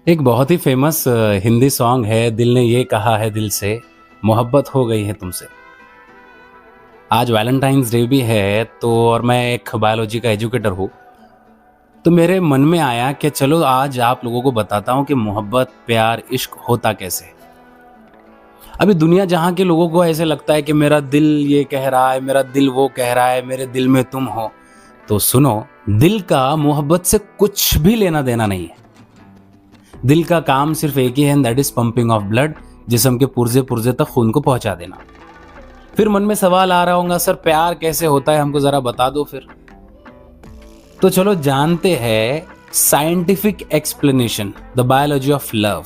एक बहुत ही famous Hindi song है, दिल ने ये कहा है दिल से, मोहब्बत हो गई है तुमसे। आज वैलेंटाइंस डे भी है तो और मैं एक बायोलॉजी का एजुकेटर हूँ, तो मेरे मन में आया कि चलो आज आप लोगों को बताता हूँ कि मोहब्बत, प्यार, इश्क होता कैसे है। अभी दुनिया जहाँ के लोगों को ऐसे लगता है कि मेरा दिल ये कह रहा है, मेरा दिल वो कह रहा है, मेरे दिल में तुम हो। तो सुनो, दिल का मोहब्बत से कुछ भी लेना देना नहीं है। दिल का काम सिर्फ एक ही है, that is pumping of blood, जिस्म के पुर्जे पुर्जे तक खून को पहुंचा देना। फिर मन में सवाल आ रहा होगा, सर प्यार कैसे होता है, हमको जरा बता दो फिर। तो चलो जानते हैं scientific explanation, the biology of love.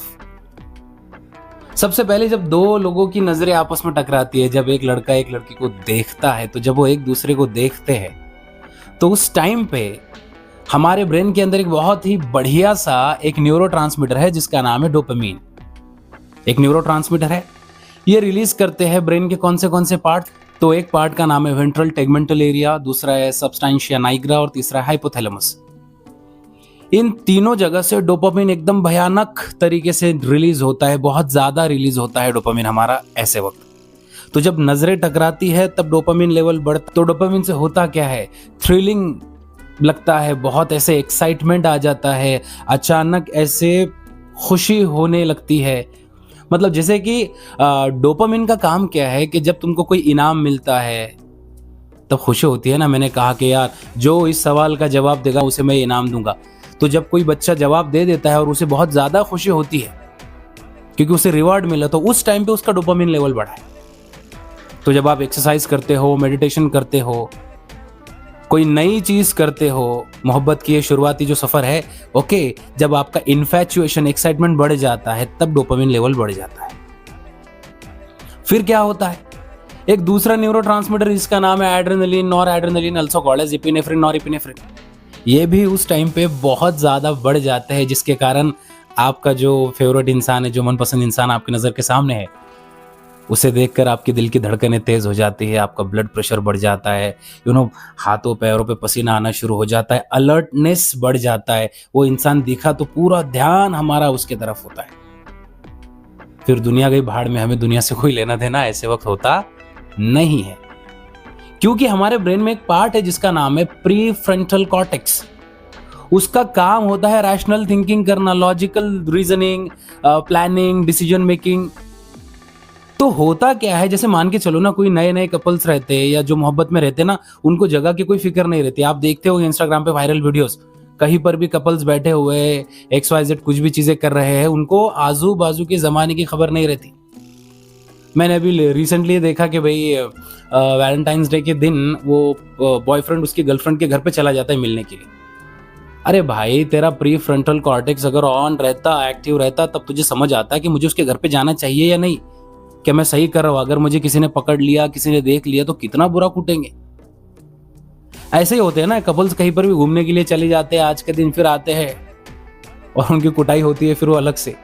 सबसे पहले जब दो लोगों की नजरें आपस में टकराती है, जब एक लड़का एक लड़की को देखता है, तो जब वो एक दूसरे को देखते हैं तो उस टाइम पे हमारे ब्रेन के अंदर एक बहुत ही बढ़िया सा एक न्यूरोट्रांसमीटर है जिसका नाम है डोपामीन। एक न्यूरोट्रांसमीटर है, ये रिलीज करते हैं ब्रेन के कौन से पार्ट। तो एक पार्ट का नाम है वेंट्रल टेगमेंटल एरिया, दूसरा है सबस्टेंशिया नाइग्रा और तीसरा है हाइपोथैलेमस। इन तीनों जगह से डोपामीन एकदम भयानक तरीके से रिलीज होता है, बहुत ज्यादा रिलीज होता है डोपामीन हमारा ऐसे वक्त। तो जब नजरें टकराती है तब डोपामीन लेवल बढ़ता। तो डोपामीन से होता क्या है, थ्रिलिंग लगता है, बहुत ऐसे एक्साइटमेंट आ जाता है, अचानक ऐसे खुशी होने लगती है। मतलब जैसे कि डोपामिन का काम क्या है कि जब तुमको कोई इनाम मिलता है तब खुशी होती है ना। मैंने कहा कि यार जो इस सवाल का जवाब देगा उसे मैं इनाम दूंगा। तो जब कोई बच्चा जवाब दे देता है और उसे बहुत ज्यादा खुशी होती है क्योंकि उसे रिवॉर्ड मिला, तो उस टाइम पे उसका डोपामिन लेवल बढ़ा है। तो जब आप एक्सरसाइज करते हो, मेडिटेशन करते हो, कोई नई चीज करते हो, मोहब्बत की ये शुरुआती जो सफर है, ओके, जब आपका इन्फैचुएशन, एक्साइटमेंट बढ़ जाता है तब डोपामिन लेवल बढ़ जाता है। फिर क्या होता है, एक दूसरा न्यूरोट्रांसमीटर जिसका नाम है adrenaline, noradrenaline, also called as epinephrine, norepinephrine, ये भी उस टाइम पे बहुत ज्यादा बढ़ जाता है, जिसके कारण आपका जो फेवरेट इंसान है, जो मनपसंद इंसान आपकी नजर के सामने है, उसे देखकर आपके दिल की धड़कनें तेज हो जाती है, आपका ब्लड प्रेशर बढ़ जाता है, हाथों पैरों पे पसीना आना शुरू हो जाता है, अलर्टनेस बढ़ जाता है। वो इंसान दिखा तो पूरा ध्यान हमारा उसके तरफ होता है। फिर दुनिया गई भाड़ में, हमें दुनिया से कोई लेना देना ऐसे वक्त होता नहीं है, क्योंकि हमारे ब्रेन में एक पार्ट है जिसका नाम है प्री फ्रंटल कॉर्टेक्स। उसका काम होता है रैशनल थिंकिंग करना, logical reasoning, planning, decision making. तो होता क्या है, जैसे मान के चलो ना, कोई नए नए कपल्स रहते हैं या जो मोहब्बत में रहते हैं ना, उनको जगह की कोई फिक्र नहीं रहती। आप देखते हो इंस्टाग्राम पे वायरल वीडियोस, कहीं पर भी कपल्स बैठे हुए XYZ कुछ भी चीजें कर रहे हैं, उनको आजू बाजू के जमाने की खबर नहीं रहती। मैंने अभी रिसेंटली देखा कि भाई वैलेंटाइंस डे के दिन वो बॉयफ्रेंड उसकी गर्लफ्रेंड के घर पे चला जाता है मिलने के लिए। अरे भाई, तेरा प्री फ्रंटल कॉर्टेक्स अगर ऑन रहता, एक्टिव रहता, तब तुझे समझ आता कि मुझे उसके घर पे जाना चाहिए या नहीं, क्या मैं सही कर रहा हूं। अगर मुझे किसी ने पकड़ लिया, किसी ने देख लिया, तो कितना बुरा कूटेंगे। ऐसे ही होते हैं ना, कपल्स कहीं पर भी घूमने के लिए चले जाते हैं, आज के दिन फिर आते हैं और उनकी कुटाई होती है फिर वो अलग से।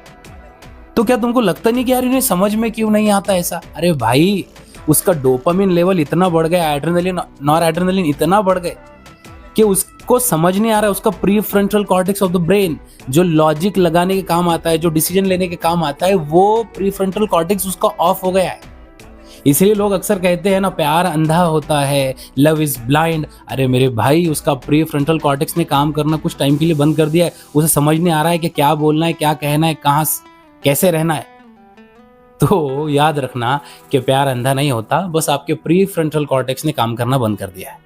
तो क्या तुमको लगता नहीं कि यार इन्हें समझ में क्यों नहीं आता ऐसा? अरे भाई, उसका डोपामिन लेवल इतना बढ़ गया, एड्रेनलिन, नॉर एड्रेनलिन इतना बढ़ गए कि उसको समझ नहीं आ रहा है। उसका pre frontal cortex of the brain, जो लॉजिक लगाने के काम आता है, जो डिसीजन लेने के काम आता है, वो प्री फ्रंटल कॉर्टेक्स उसका ऑफ हो गया है। इसलिए लोग अक्सर कहते हैं ना, प्यार अंधा होता है, लव इज ब्लाइंड। अरे मेरे भाई, उसका प्री फ्रंटल कॉर्टेक्स ने काम करना कुछ टाइम के लिए बंद कर दिया है। उसे समझ नहीं आ रहा है कि क्या बोलना है, क्या कहना है, कहाँ कैसे रहना है। तो याद रखना कि प्यार अंधा नहीं होता, बस आपके प्री फ्रंटल कॉर्टेक्स ने काम करना बंद कर दिया है।